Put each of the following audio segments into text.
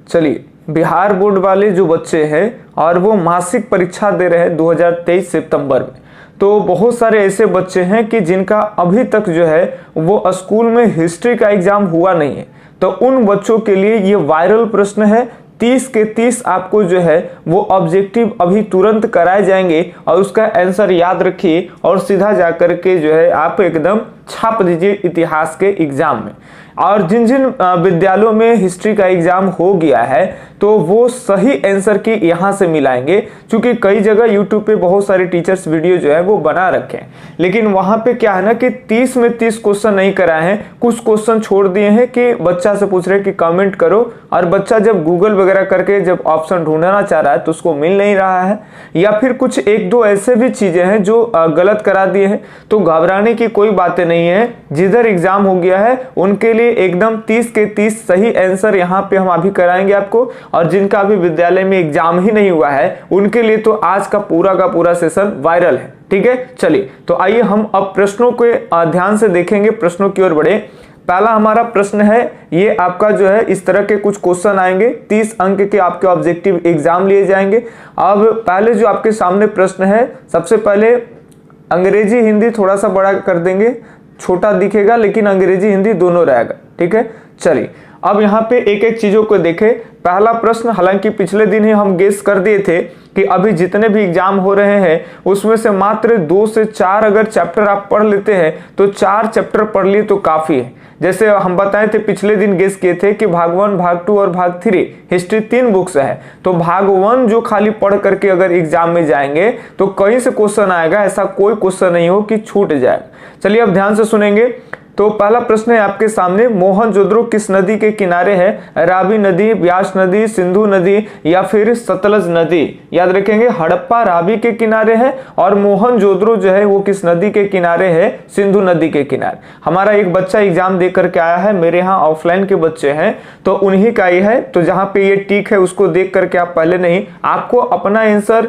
चलिए, बिहार बोर्ड वाले जो बच्चे हैं और वो मासिक परीक्षा दे रहे हैं 2023 सितंबर में, तो बहुत सारे ऐसे बच्चे हैं कि जिनका अभी तक जो है वो स्कूल में हिस्ट्री का एग्जाम हुआ नहीं है। तो उन बच्चों के लिए ये वायरल प्रश्न है। 30 के 30 आपको जो है वो ऑब्जेक्टिव अभी तुरंत कराए जाएंगे और उसका आंसर याद रखिए और सीधा जाकर के जो है आप एकदम छाप दीजिए इतिहास के एग्जाम में। और जिन जिन विद्यालयों में हिस्ट्री का एग्जाम हो गया है तो वो सही आंसर की यहाँ से मिलाएंगे, क्योंकि कई जगह यूट्यूब पे बहुत सारे टीचर्स वीडियो जो है वो बना रखे हैं, लेकिन वहाँ पे क्या है ना कि 30 में 30 क्वेश्चन नहीं कराए हैं, कुछ क्वेश्चन छोड़ दिए हैं कि बच्चा से पूछ रहे कि कमेंट करो, और बच्चा जब गूगल वगैरह करके जब ऑप्शन ढूंढना चाह रहा है तो उसको मिल नहीं रहा है, या फिर कुछ एक दो ऐसे भी चीजें हैं जो गलत करा दिए हैं। तो घबराने की कोई बातें नहीं है, जिधर एग्जाम हो गया है उनके लिए एकदम 30 के 30 सही आंसर यहाँ पे हम अभी कराएंगे आपको, और जिनका अभी विद्यालय में एग्जाम ही नहीं हुआ है उनके लिए तो आज का पूरा सेशन वायरल है। ठीक है, चलिए तो आइए हम अब प्रश्नों को ध्यान से देखेंगे, प्रश्नों की ओर बढ़े। पहला हमारा प्रश्न है, ये आपका जो है इस तरह के कुछ क्वेश्चन आएंगे, 30 अंक के आपके ऑब्जेक्टिव एग्जाम लिए जाएंगे। अब पहले जो आपके सामने प्रश्न है, सबसे पहले अंग्रेजी हिंदी थोड़ा सा बड़ा कर देंगे, छोटा दिखेगा लेकिन अंग्रेजी हिंदी दोनों रहेगा। ठीक है, चलिए अब यहाँ पे एक एक चीजों को देखें। पहला प्रश्न, हालांकि पिछले दिन ही हम गेस कर दिए थे कि अभी जितने भी एग्जाम हो रहे हैं उसमें से मात्र 2 से 4 अगर चैप्टर आप पढ़ लेते हैं तो 4 चैप्टर पढ़ लिए तो काफी है। जैसे हम बताए थे पिछले दिन गेस किए थे कि भाग 1, भाग 2 और भाग 3 हिस्ट्री 3 बुक्स है, तो भाग 1 जो खाली पढ़ करके अगर एग्जाम में जाएंगे तो कहीं से क्वेश्चन आएगा, ऐसा कोई क्वेश्चन नहीं हो कि छूट जाए। चलिए अब ध्यान से सुनेंगे। तो पहला प्रश्न है आपके सामने, मोहनजोदड़ो किस नदी के किनारे है? रावी नदी, ब्यास नदी, सिंधु नदी या फिर सतलज नदी? याद रखेंगे, हड़प्पा रावी के किनारे है और मोहनजोदड़ो जो है वो किस नदी के किनारे है? सिंधु नदी के किनारे। हमारा एक बच्चा एग्जाम दे करके आया है, मेरे यहाँ ऑफलाइन के बच्चे हैं तो उन्हीं का ही है, तो जहाँ पे ये टिक है उसको देख करके आप पहले नहीं, आपको अपना आंसर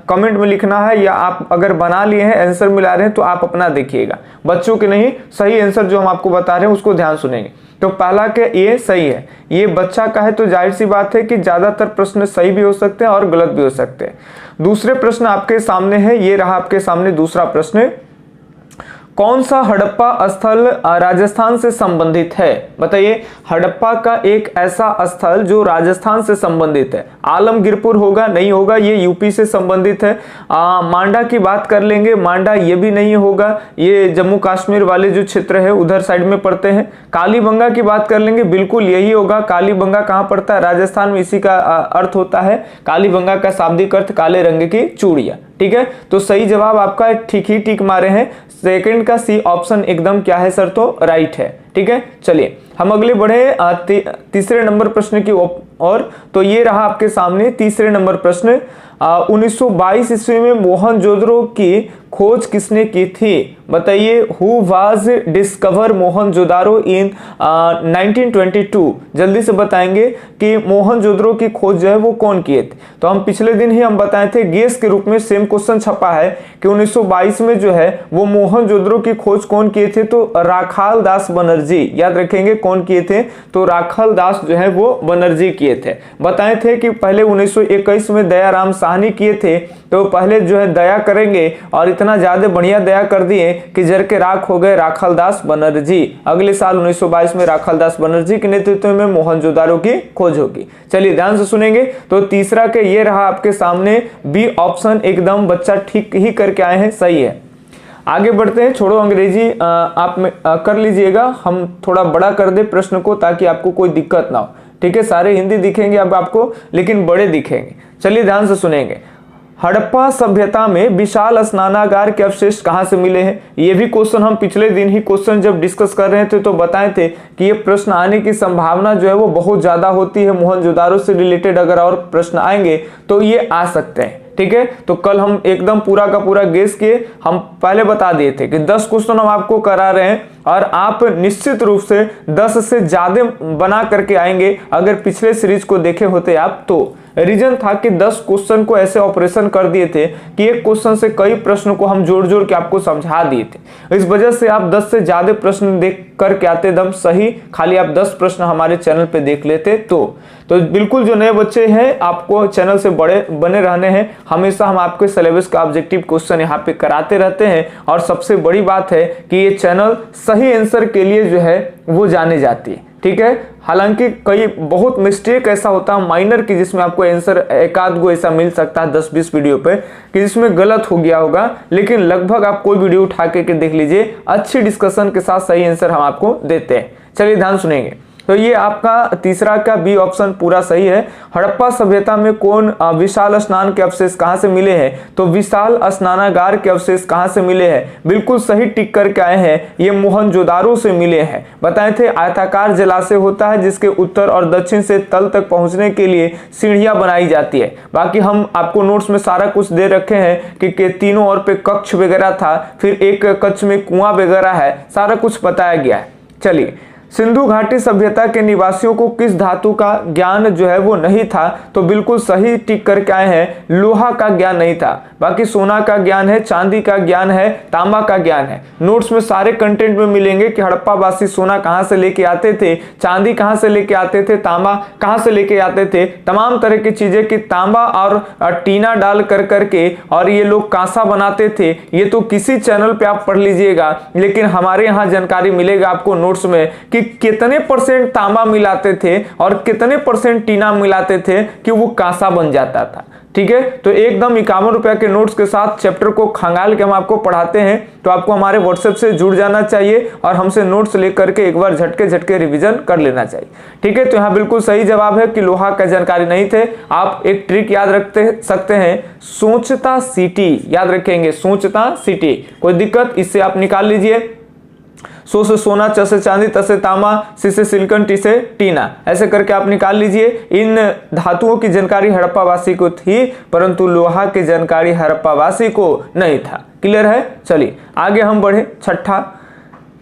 कमेंट में लिखना है, या आप अगर बना लिए हैं आंसर मिला रहे हैं तो आप अपना देखिएगा, बच्चों के नहीं। सही आंसर जो हम आपको बता रहे हैं उसको ध्यान सुनेंगे। तो पहला के ये सही है, ये बच्चा का है तो जाहिर सी बात है कि ज्यादातर प्रश्न सही भी हो सकते हैं और गलत भी हो सकते हैं। दूसरे प्रश्न आपके सामने है, ये रहा आपके सामने दूसरा प्रश्न, कौन सा हड़प्पा स्थल राजस्थान से संबंधित है? बताइए, हड़प्पा का एक ऐसा स्थल जो राजस्थान से संबंधित है। आलमगीरपुर होगा? नहीं होगा, ये यूपी से संबंधित है। मांडा की बात कर लेंगे, मांडा ये भी नहीं होगा, ये जम्मू कश्मीर वाले जो क्षेत्र है उधर साइड में पड़ते हैं। कालीबंगा की बात कर लेंगे, बिल्कुल यही होगा। कालीबंगा कहाँ पड़ता है? राजस्थान में। इसी का अर्थ होता है, कालीबंगा का शाब्दिक अर्थ काले रंग की चूड़ियां। ठीक है, तो सही जवाब आपका ठीक ही टिक मारे हैं, सेकंड का सी ऑप्शन एकदम क्या है सर? तो राइट है। ठीक है, चलिए हम अगले बढ़े तीसरे नंबर प्रश्न की ओर। तो ये रहा आपके सामने तीसरे नंबर प्रश्न, 1922 ईस्वी में मोहनजोदड़ो की खोज किसने की थी? बताइए, हु वाज डिस्कवर मोहनजोदारो इन 1922? जल्दी से बताएंगे कि मोहनजोदड़ो की खोज जो है वो कौन किए थे? तो हम पिछले दिन ही हम बताए थे, गेस के रूप में सेम क्वेश्चन छपा है कि 1922 में जो है वो मोहनजोदड़ो की खोज कौन किए थे? तो राखाल दास बनर्जी। याद रखेंगे कौन किए थे? तो राखाल दास जो है वो बनर्जी किए थे। बताए थे कि पहले 1921 में दयाराम साहनी किए थे, तो पहले जो है दया करेंगे और इतना ज्यादा बढ़िया दया कर दिए कि जर के राख हो गए राखाल दास बनर्जी। अगले साल 1922 में राखाल दास बनर्जी के नेतृत्व में मोहनजोदारो की खोज होगी। चलिए ध्यान से सुनेंगे। तो तीसरा के ये रहा आपके सामने, बी ऑप्शन एकदम बच्चा ठीक ही करके आए हैं, सही है। आगे बढ़ते हैं, छोड़ो अंग्रेजी आप में कर लीजिएगा, हम थोड़ा बड़ा कर दे प्रश्न को ताकि आपको कोई दिक्कत ना हो। ठीक है, सारे हिंदी दिखेंगे अब आपको लेकिन बड़े दिखेंगे। चलिए ध्यान से सुनेंगे। हड़प्पा सभ्यता में विशाल स्नानागार के अवशेष कहां से मिले हैं? ये भी क्वेश्चन हम पिछले दिन ही क्वेश्चन जब डिस्कस कर रहे थे तो बताए थे कि ये प्रश्न आने की संभावना जो है वो बहुत ज्यादा होती है। मोहनजोदारो से रिलेटेड अगर और प्रश्न आएंगे तो ये आ सकते हैं। ठीक है, तो कल हम एकदम पूरा का पूरा गेस किए, हम पहले बता दिए थे कि 10 क्वेश्चन हम आपको करा रहे हैं और आप निश्चित रूप से 10 से ज्यादा बना करके आएंगे अगर पिछले सीरीज को देखे होते आप तो। रीजन था कि 10 क्वेश्चन को ऐसे ऑपरेशन कर दिए थे कि एक क्वेश्चन से कई प्रश्न को हम जोड़ जोड़ के आपको समझा दिए थे। इस वजह से आप 10 से ज्यादा प्रश्न देख करके आते एकदम सही, खाली आप 10 प्रश्न हमारे चैनल पे देख लेते तो बिल्कुल जो नए बच्चे हैं आपको चैनल से बने रहने हैं। हमेशा हम आपके सिलेबस का ऑब्जेक्टिव क्वेश्चन यहाँ पे कराते रहते हैं और सबसे बड़ी बात है कि ये चैनल सही आंसर के लिए जो है वो जाने जाती है, ठीक है। हालांकि कई बहुत मिस्टेक ऐसा होता है माइनर की जिसमें आपको आंसर एक आध गो ऐसा मिल सकता है 10-20 वीडियो पे कि जिसमें गलत हो गया होगा, लेकिन लगभग आप कोई वीडियो उठा के देख लीजिए, अच्छी डिस्कशन के साथ सही आंसर हम आपको देते हैं। चलिए ध्यान सुनेंगे। तो ये आपका तीसरा का बी ऑप्शन पूरा सही है। हड़प्पा सभ्यता में कौन विशाल स्नान के अवशेष कहां से मिले हैं? तो विशाल स्नानागार के अवशेष कहां से मिले हैं? बिल्कुल सही टिक करके आए हैं, ये मोहनजोदारो से मिले हैं। बताए थे आयताकार जलाशय होता है जिसके उत्तर और दक्षिण से तल तक पहुंचने के लिए सीढ़ियां बनाई जाती है। बाकी हम आपको नोट्स में सारा कुछ दे रखे हैं कि तीनों ओर पे कक्ष वगैरह था, फिर एक कक्ष में कुआं वगैरह है, सारा कुछ बताया गया है। चलिए, सिंधु घाटी सभ्यता के निवासियों को किस धातु का ज्ञान जो है वो नहीं था? तो बिल्कुल सही टिक करके आए हैं, लोहा का ज्ञान नहीं था। बाकी सोना का ज्ञान है, चांदी का ज्ञान है, तांबा का ज्ञान है। नोट्स में सारे कंटेंट में मिलेंगे कि हड़प्पावासी सोना कहां से लेके आते थे, चांदी कहां से लेके आते थे, तांबा कहां से लेके आते थे, तमाम तरह की चीजें कि तांबा और टीना डाल कर करके और ये लोग कांसा बनाते थे। ये तो किसी चैनल पे आप पढ़ लीजिएगा, लेकिन हमारे यहाँ जानकारी मिलेगा आपको नोट्स में कि कितने परसेंट तांबा मिलाते थे और कितने परसेंट टीना मिलाते थे कि वो कांसा बन जाता था, ठीक है। तो एकदम 51 रुपया के नोट्स के साथ चैप्टर को खंगाल के हम आपको पढ़ाते हैं। तो आपको हमारे व्हाट्सएप से जुड़ जाना चाहिए और हमसे नोट्स लेकर के एक बार झटके रिवीजन कर लेना चाहिए, ठीक है। तो यहाँ बिल्कुल सही जवाब है कि लोहा का जानकारी नहीं थे। आप एक ट्रिक याद रखते सकते हैं, सोचता सीटी याद रखेंगे, सोचता सीटी, कोई दिक्कत, इससे आप निकाल लीजिए। सो से सोना, च से चांदी, त से तांबा, सी से सिलिकॉन, टी से टीना, ऐसे करके आप निकाल लीजिए। इन धातुओं की जानकारी हड़प्पावासी को थी, परंतु लोहा की जानकारी हड़प्पावासी को नहीं था। क्लियर है? चलिए आगे हम बढ़े। छठा,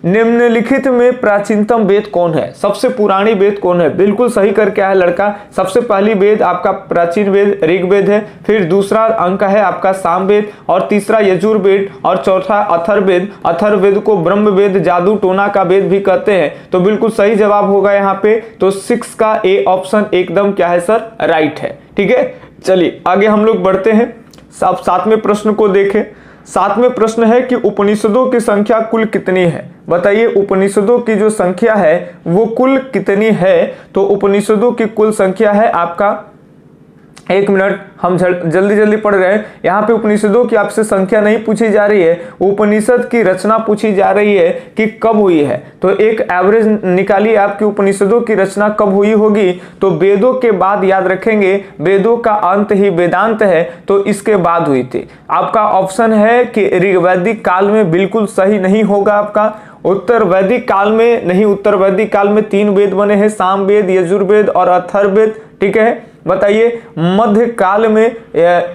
निम्नलिखित में प्राचीनतम वेद कौन है? सबसे पुरानी वेद कौन है? बिल्कुल सही करके आया लड़का। सबसे पहली वेद आपका प्राचीन वेद ऋग्वेद है, फिर दूसरा अंक है आपका सामवेद, और तीसरा यजुर्वेद, और चौथा अथर्ववेद। अथर्ववेद को ब्रह्मवेद, जादू टोना का वेद भी कहते हैं। तो बिल्कुल सही जवाब होगा यहाँ पे। तो 6 का ए ऑप्शन एकदम क्या है सर? राइट है, ठीक है। चलिए आगे हम लोग बढ़ते हैं। अब 7वें प्रश्न को देखें। 7वें प्रश्न है कि उपनिषदों की संख्या कुल कितनी है? बताइए उपनिषदों की जो संख्या है वो कुल कितनी है? तो उपनिषदों की कुल संख्या है आपका, एक मिनट, हम जल्दी पढ़ रहे हैं। यहाँ पे उपनिषदों की आपसे संख्या नहीं पूछी जा रही है, उपनिषद की रचना पूछी जा रही है कि कब हुई है। तो एक एवरेज निकालिए आपकी उपनिषदों की रचना कब हुई होगी। तो वेदों के बाद याद रखेंगे, वेदों का अंत ही वेदांत है, तो इसके बाद हुई थी। आपका ऑप्शन है कि ऋग्वैदिक काल में, बिल्कुल सही नहीं होगा आपका। उत्तर वैदिक काल में नहीं, उत्तर वैदिक काल में 3 वेद बने हैं, सामवेद, यजुर्वेद और अथर्ववेद, ठीक है। बताइए मध्य काल में,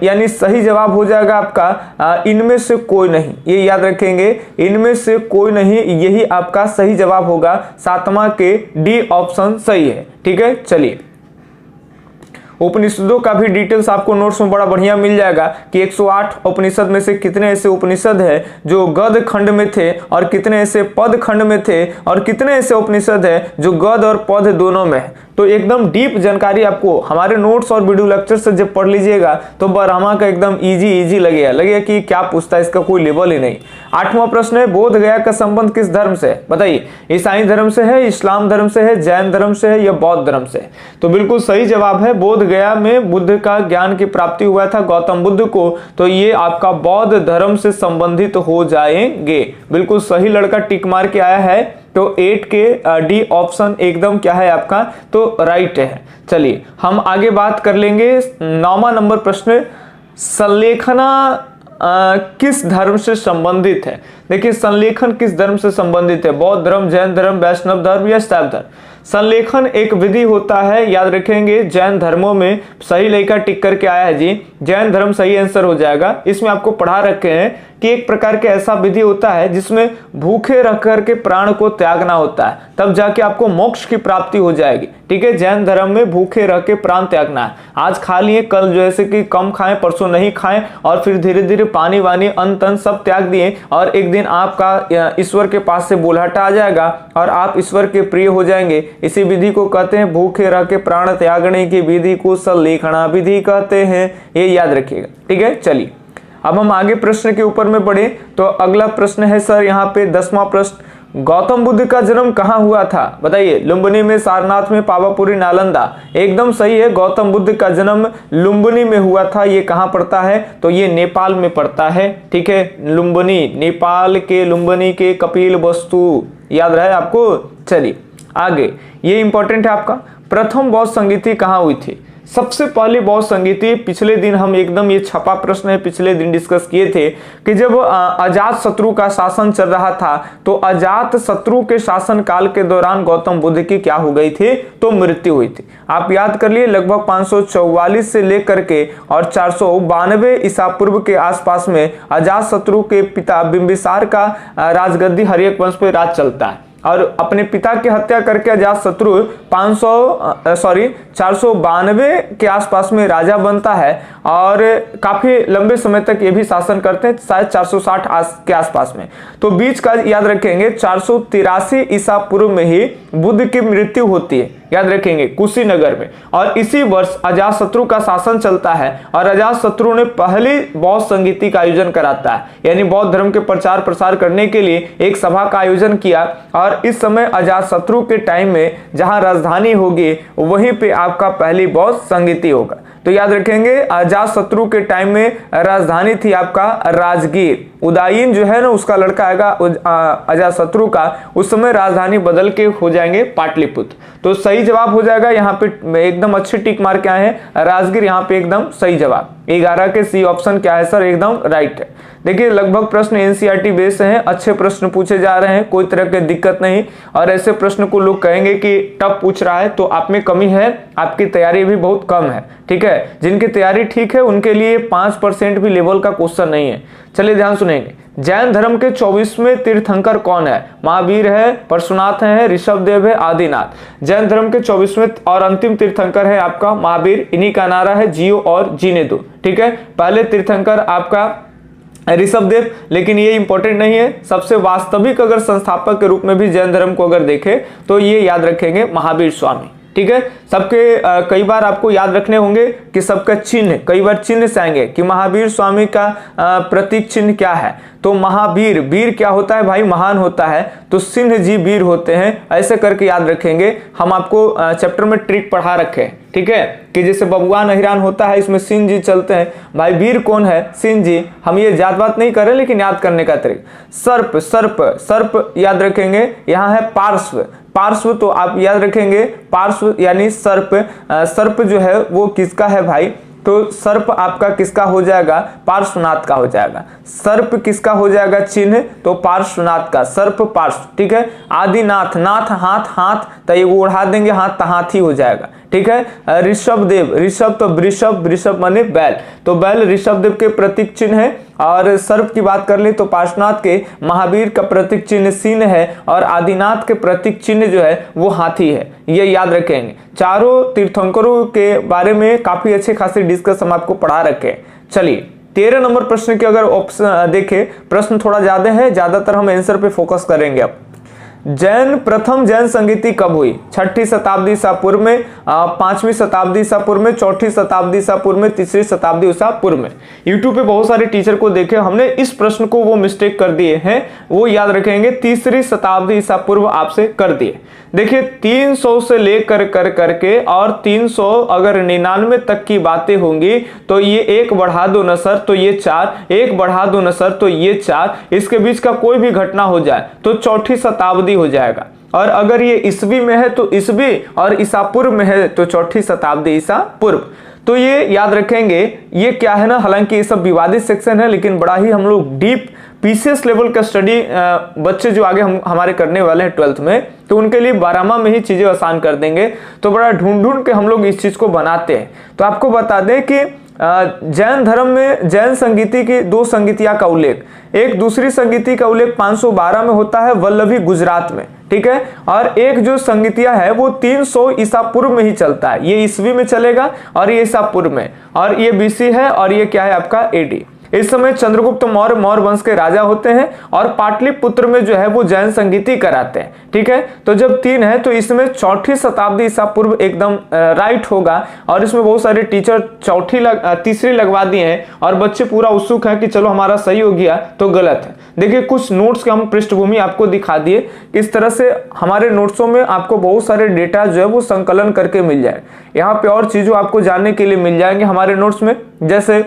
यानी सही जवाब हो जाएगा आपका इनमें से कोई नहीं, ये याद रखेंगे, इनमें से कोई नहीं, यही आपका सही जवाब होगा। 7वां के डी ऑप्शन सही है, ठीक है। चलिए उपनिषदों का भी डिटेल्स आपको नोट्स में बड़ा बढ़िया मिल जाएगा कि 108 उपनिषद में से कितने ऐसे उपनिषद है जो गद खंड में थे और कितने ऐसे पद खंड में थे, और कितने ऐसे उपनिषद है जो गद और पद दोनों में है। तो एकदम डीप जानकारी आपको हमारे नोट्स और वीडियो लेक्चर से जब पढ़ लीजिएगा तो बरहमा का एकदम इजी लगेगा कि क्या पूछता है, इसका कोई लेवल ही नहीं। 8वां प्रश्न है, बोध गया का संबंध किस धर्म से है? बताइए ईसाई धर्म से है, इस्लाम धर्म से है, जैन धर्म से है या बौद्ध धर्म से? तो बिल्कुल सही जवाब है, बोध गया में बुद्ध का ज्ञान की प्राप्ति हुआ था गौतम बुद्ध को, तो ये आपका बौद्ध धर्म से संबंधित हो जाएंगे। बिल्कुल सही लड़का टिक मार के आया है। तो 8 के डी ऑप्शन एकदम क्या है आपका? तो राइट है। चलिए हम आगे बात कर लेंगे। 9वां नंबर प्रश्न, संलेखना किस धर्म से संबंधित है? देखिए संलेखन किस धर्म से संबंधित है? बौद्ध धर्म, जैन धर्म, वैष्णव धर्म या शैव धर्म? संलेखन एक विधि होता है, याद रखेंगे जैन धर्मों में। सही लड़का टिक करके आया है जी, जैन धर्म सही आंसर हो जाएगा। इसमें आपको पढ़ा रखे हैं कि एक प्रकार के ऐसा विधि होता है जिसमें भूखे रह करके प्राण को त्यागना होता है, तब जाके आपको मोक्ष की प्राप्ति हो जाएगी। ठीक है, जैन धर्म में भूखे रह के प्राण त्यागना है। आज खा लिए, कल जैसे कि कम खाएं, परसों नहीं खाएं, और फिर धीरे धीरे पानी वानी अन्न तन सब त्याग दिए, और एक दिन आपका ईश्वर के पास से बुलाहटा आ जाएगा और आप ईश्वर के प्रिय हो जाएंगे। इसी विधि को कहते हैं भूखे रह के प्राण त्यागने की विधि को सल्लीखना विधि कहते हैं, ये याद रखिएगा। ठीक है, चलिए अब हम आगे प्रश्न के ऊपर में बढ़े। तो अगला प्रश्न है सर यहाँ पे 10वां प्रश्न, गौतम बुद्ध का जन्म कहाँ हुआ था? बताइए। लुम्बिनी में, सारनाथ में, पावापुरी, नालंदा। एकदम सही है, गौतम बुद्ध का जन्म लुम्बिनी में हुआ था। ये कहाँ पड़ता है? तो ये नेपाल में पड़ता है। ठीक है, लुम्बिनी, नेपाल के लुम्बिनी के कपिल वस्तु, याद रहे आपको। चलिए आगे, ये इंपॉर्टेंट है आपका। प्रथम बौद्ध संगीति कहाँ हुई थी? सबसे पहले बौद्ध संगीति, पिछले दिन हम एकदम, ये छपा प्रश्न है, पिछले दिन डिस्कस किए थे कि जब अजात शत्रु का शासन चल रहा था, तो अजात शत्रु के शासन काल के दौरान गौतम बुद्ध की क्या हो गई थी? तो मृत्यु हुई थी। आप याद कर लिए, लगभग 544 से लेकर के और 492 ईसा पूर्व के आसपास में अजात शत्रु के पिता बिंबिसार का राजगद्दी हर्यक वंश पे राज चलता है, और अपने पिता की हत्या करके अजातशत्रु 492 के आसपास में राजा बनता है, और काफी लंबे समय तक ये भी शासन करते हैं, शायद 460 के आसपास में। तो बीच का याद रखेंगे 483 ईसा पूर्व में ही बुद्ध की मृत्यु होती है, याद रखेंगे, कुशीनगर में। और इसी वर्ष अजातशत्रु का शासन चलता है, और अजातशत्रु ने पहली बौद्ध संगीति का आयोजन कराता है, यानी बौद्ध धर्म के प्रचार प्रसार करने के लिए एक सभा का आयोजन किया। और इस समय अजातशत्रु के टाइम में जहां राजधानी होगी वहीं पे आपका पहली बौद्ध संगीति होगा। तो याद रखेंगे, अजातशत्रु के टाइम में राजधानी थी आपका राजगीर। उदयन जो है ना, उसका लड़का आएगा अजातशत्रु का, उस समय राजधानी बदल के हो जाएंगे पाटलिपुत्र। तो सही जवाब हो जाएगा यहाँ पे, एकदम अच्छे टिक मार के आए हैं, राजगीर यहाँ पे एकदम सही जवाब। 11 के सी ऑप्शन क्या है सर? एकदम राइट है। देखिए लगभग प्रश्न एनसीईआरटी बेस हैं, अच्छे प्रश्न पूछे जा रहे हैं, कोई तरह की दिक्कत नहीं। और ऐसे प्रश्न को लोग कहेंगे कि टफ पूछ रहा है, तो आप में कमी है, आपकी तैयारी भी बहुत कम है। ठीक है, जिनकी तैयारी ठीक है उनके लिए 5% भी लेवल का क्वेश्चन नहीं है। चलिए ध्यान सुनेंगे। जैन धर्म के 24वें तीर्थंकर कौन है? महावीर है, परशुनाथ है, ऋषभदेव है, आदिनाथ। जैन धर्म के 24वें और अंतिम तीर्थंकर है आपका महावीर। इन्हीं का नारा है जियो और जीने दो। ठीक है, पहले तीर्थंकर आपका ऋषभदेव, लेकिन ये इंपॉर्टेंट नहीं है। सबसे वास्तविक अगर संस्थापक के रूप में भी जैन धर्म को अगर देखें तो ये याद रखेंगे महावीर स्वामी। ठीक है, सबके कई बार आपको याद रखने होंगे कि सबका चिन्ह, कई बार चिन्ह से आएंगे कि महावीर स्वामी का प्रतीक चिन्ह क्या है। तो महावीर, वीर क्या होता है भाई? महान होता है। तो सिंह जी वीर होते हैं, ऐसे करके याद रखेंगे। हम आपको चैप्टर में ट्रिक पढ़ा रखे हैं। ठीक है, कि जैसे बबुआ नहिरान होता है, इसमें सिंह जी चलते हैं। भाई वीर कौन है? सिंह जी। हम ये याद बात नहीं कर रहे, लेकिन याद करने का तरीका। सर्प, सर्प, सर्प याद रखेंगे। यहाँ है पार्श्व, पार्श्व तो आप याद रखेंगे पार्श्व यानी सर्प। सर्प जो है वो किसका है भाई? तो सर्प आपका किसका हो जाएगा? पार्श्वनाथ का हो जाएगा। सर्प किसका हो जाएगा चिन्ह? तो पार्श्वनाथ का, सर्प पार्श्व। ठीक है, आदिनाथ, नाथ हाथ, हाथ तो ये उड़ा देंगे, हाथ तो हाथी हो जाएगा। ठीक है, ऋषभदेव, ऋषभ तो वृषभ, वृषभ माने बैल, तो बैल ऋषभदेव के प्रतीक चिन्ह है। और सर्प की बात कर ले तो पार्श्वनाथ के, महावीर का प्रतीक चिन्ह सिंह है, और आदिनाथ के प्रतीक चिन्ह जो है वो हाथी है। ये याद रखेंगे। चारों तीर्थंकरों के बारे में काफी अच्छे खासे डिस्कस हम आपको पढ़ा रखे। चलिए 13 नंबर प्रश्न के अगर ऑप्शन देखें, प्रश्न थोड़ा ज्यादा है, ज्यादातर हम आंसर पे फोकस करेंगे। अब प्रथम जैन संगीति कब हुई? 6ठी शताब्दी ईसा पूर्व में, 5वीं शताब्दी ईसा पूर्व में, 4ठी शताब्दी ईसा पूर्व में, 3री शताब्दी ईसा पूर्व में। यूट्यूब पे बहुत सारे टीचर को देखे, हमने इस प्रश्न को वो मिस्टेक कर दिए हैं, वो याद रखेंगे 3री शताब्दी ईसा पूर्व आपसे कर दिए। देखिए 300 से लेकर करके और 300 अगर 99 तक की बातें होंगी तो ये एक बढ़ा दो न सर तो ये 4, एक बढ़ा दो न सर तो ये 4, इसके बीच का कोई भी घटना हो जाए तो 4ठी शताब्दी हो जाएगा। और अगर ये ईसवी में है तो ईसवी, और ईसा पूर्व में है तो 4ठी शताब्दी ईसा पूर्व। तो ये याद रखेंगे। ये क्या है ना, हालांकि ये सब विवादित सेक्शन है, लेकिन बड़ा ही हम लोग डीप पीसीएस लेवल का स्टडी बच्चे जो आगे हमारे करने वाले हैं 12th में, तो उनके लिए 12वां में ही चीजें आसान कर देंगे। तो बड़ा ढूंढ के हम लोग इस चीज को बनाते हैं। तो आपको बता दें कि जैन धर्म में जैन संगीति की 2 संगीतियां का उल्लेख, एक दूसरी संगीति का उल्लेख 512 में होता है वल्लभी गुजरात में, ठीक है। और एक जो संगीतिया है वो 300 ईसा पूर्व में ही चलता है, ये ईस्वी में चलेगा और ये ईसा पूर्व में, और ये बीसी है और ये क्या है आपका एडी। इस समय चंद्रगुप्त मौर्य मौर्य वंश के राजा होते हैं और पाटलिपुत्र में जो है वो जैन संगीति कराते हैं, ठीक है। तो जब 3 है तो इसमें 4ठी शताब्दी ईसा पूर्व एकदम राइट होगा, और इसमें बहुत सारे टीचर तीसरी लगवा दिए हैं और बच्चे पूरा उत्सुक है कि चलो हमारा सही हो गया, तो गलत है। देखिए कुछ नोट्स के हम पृष्ठभूमि आपको दिखा दिए, इस तरह से हमारे नोट्सों में आपको बहुत सारे डेटा जो है वो संकलन करके मिल जाए। यहाँ पे और चीजों आपको जानने के लिए मिल जाएंगे हमारे नोट्स में, जैसे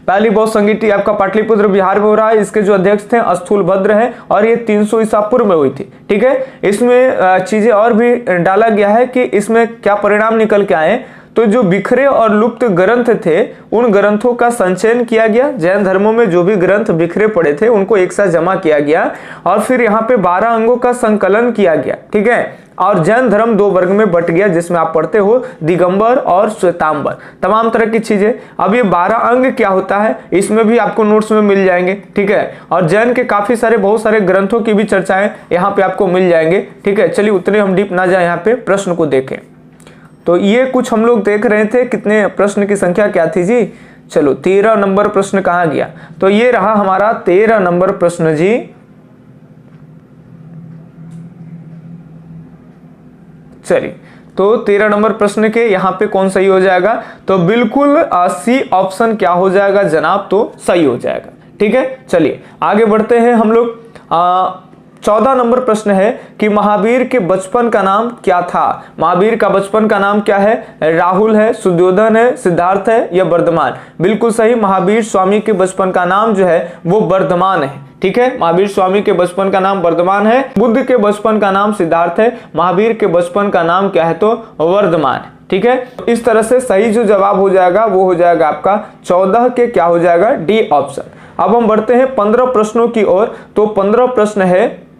पहली बौद्ध संगीति आपका पाटलिपुत्र बिहार में हो रहा है, इसके जो अध्यक्ष थे स्थूलभद्र हैं और ये 300 ईसा पूर्व में हुई थी, ठीक है। इसमें चीजें और भी डाला गया है कि इसमें क्या परिणाम निकल के आए, तो जो बिखरे और लुप्त ग्रंथ थे उन ग्रंथों का संचयन किया गया, जैन धर्मों में जो भी ग्रंथ बिखरे पड़े थे उनको एक साथ जमा किया गया, और फिर यहाँ पे 12 अंगों का संकलन किया गया, ठीक है। और जैन धर्म 2 वर्ग में बट गया, जिसमें आप पढ़ते हो दिगंबर और श्वेतांबर, तमाम तरह की चीजें। अब ये 12 अंग क्या होता है इसमें भी आपको नोट्स में मिल जाएंगे, ठीक है। और जैन के काफी सारे बहुत सारे ग्रंथों की भी चर्चाएं यहाँ पे आपको मिल जाएंगे, ठीक है। चलिए उतने हम डीप ना जाए, यहाँ पे प्रश्न को देखें। तो ये कुछ हम लोग देख रहे थे, कितने प्रश्न की संख्या क्या थी जी, चलो 13 नंबर प्रश्न कहाँ गया, तो ये रहा हमारा 13 नंबर प्रश्न जी। चलिए तो 13 नंबर प्रश्न के यहाँ पे कौन सही हो जाएगा, तो बिल्कुल सी ऑप्शन क्या हो जाएगा जनाब, तो सही हो जाएगा, ठीक है। चलिए आगे बढ़ते हैं हम लोग। 14 नंबर प्रश्न है कि महावीर के बचपन का नाम क्या था। महावीर का बचपन का नाम क्या है, राहुल है, सुद्योधन है, सिद्धार्थ है या वर्धमान। बिल्कुल सही, महावीर स्वामी के बचपन का नाम जो है वो वर्धमान है, ठीक है। महावीर स्वामी के बचपन का नाम वर्धमान है, बुद्ध के बचपन का नाम सिद्धार्थ है, महावीर के बचपन का नाम क्या है, तो वर्धमान है, ठीक है। इस तरह से सही जो जवाब हो जाएगा वो हो जाएगा आपका 14 के क्या हो जाएगा, डी ऑप्शन। अब हम बढ़ते हैं 15 प्रश्नों की ओर। तो 15 प्रश्न है,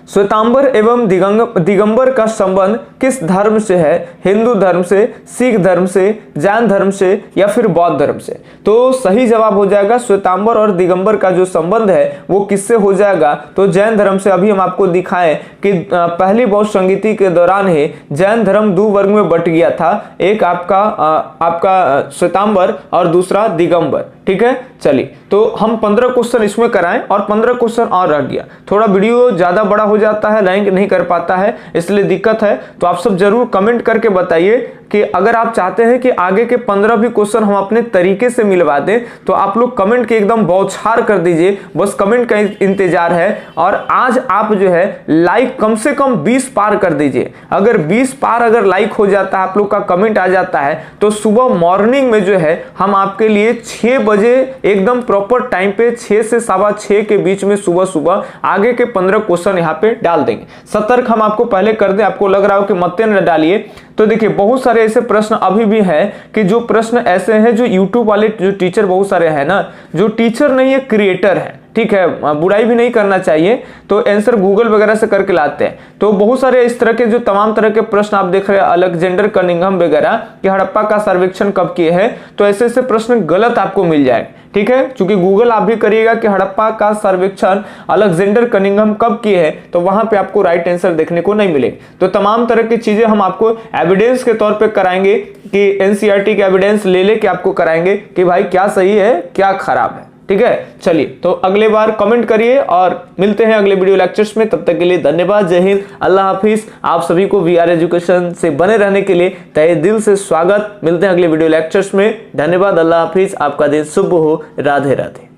श्वेतांबर एवं दिगंबर का संबंध किस धर्म से है, हिंदू धर्म से, सिख धर्म से, जैन धर्म से या फिर बौद्ध धर्म से। तो सही जवाब हो जाएगा श्वेतांबर और दिगंबर का जो संबंध है वो किससे हो जाएगा, तो जैन धर्म से। अभी हम आपको दिखाएं कि पहली बौद्ध संगीति के दौरान ही जैन धर्म 2 वर्ग में बट गया था, एक आपका श्वेतांबर और दूसरा दिगंबर, ठीक है। चलिए तो हम 15 क्वेश्चन इसमें कराएं और 15 क्वेश्चन और रह गया, थोड़ा वीडियो ज्यादा बड़ा हो जाता है, लाइक नहीं कर पाता है इसलिए दिक्कत है। तो आप सब जरूर कमेंट करके बताइए कि अगर आप चाहते हैं कि आगे के 15 भी क्वेश्चन हम अपने तरीके से मिलवा दें, तो आप लोग कमेंट के एकदम बौछार कर दीजिए, बस कमेंट का इंतजार है। और आज आप जो है लाइक कम से कम 20 पार कर दीजिए। अगर 20 पार अगर लाइक हो जाता है, आप लोग का कमेंट आ जाता है, तो सुबह मॉर्निंग में जो है हम आपके लिए 6 बजे एकदम प्रॉपर टाइम पे 6 से 6:15 के बीच में सुबह आगे के 15 क्वेश्चन यहाँ पे डाल देंगे। सतर्क हम आपको पहले कर दें, आपको लग रहा हो कि मत न डालिए, तो देखिए बहुत सारे ऐसे प्रश्न अभी भी हैं कि जो प्रश्न ऐसे हैं जो YouTube वाले जो टीचर बहुत सारे हैं ना, जो टीचर नहीं है क्रिएटर है, ठीक है, बुराई भी नहीं करना चाहिए, तो आंसर गूगल वगैरह से करके लाते हैं। तो बहुत सारे इस तरह के जो तमाम तरह के प्रश्न आप देख रहे हैं, अलेक्जेंडर कनिंघम वगैरह कि हड़प्पा का सर्वेक्षण कब किए हैं, तो ऐसे ऐसे प्रश्न गलत आपको मिल जाएंगे, ठीक है। क्योंकि गूगल आप भी करिएगा कि हड़प्पा का सर्वेक्षण अलेक्जेंडर कनिंघम कब किए हैं, तो वहां पे आपको राइट आंसर देखने को नहीं मिलेगा। तो तमाम तरह की चीजें हम आपको एविडेंस के तौर पे कराएंगे कि एनसीईआरटी के एविडेंस ले लेके आपको कराएंगे कि भाई क्या सही है क्या खराब है, ठीक है। चलिए तो अगले बार कमेंट करिए और मिलते हैं अगले वीडियो लेक्चर्स में। तब तक के लिए धन्यवाद, जय हिंद, अल्लाह हाफिज। आप सभी को वीआर एजुकेशन से बने रहने के लिए तहे दिल से स्वागत। मिलते हैं अगले वीडियो लेक्चर्स में। धन्यवाद, अल्लाह हाफिज, आपका दिन शुभ हो, राधे राधे।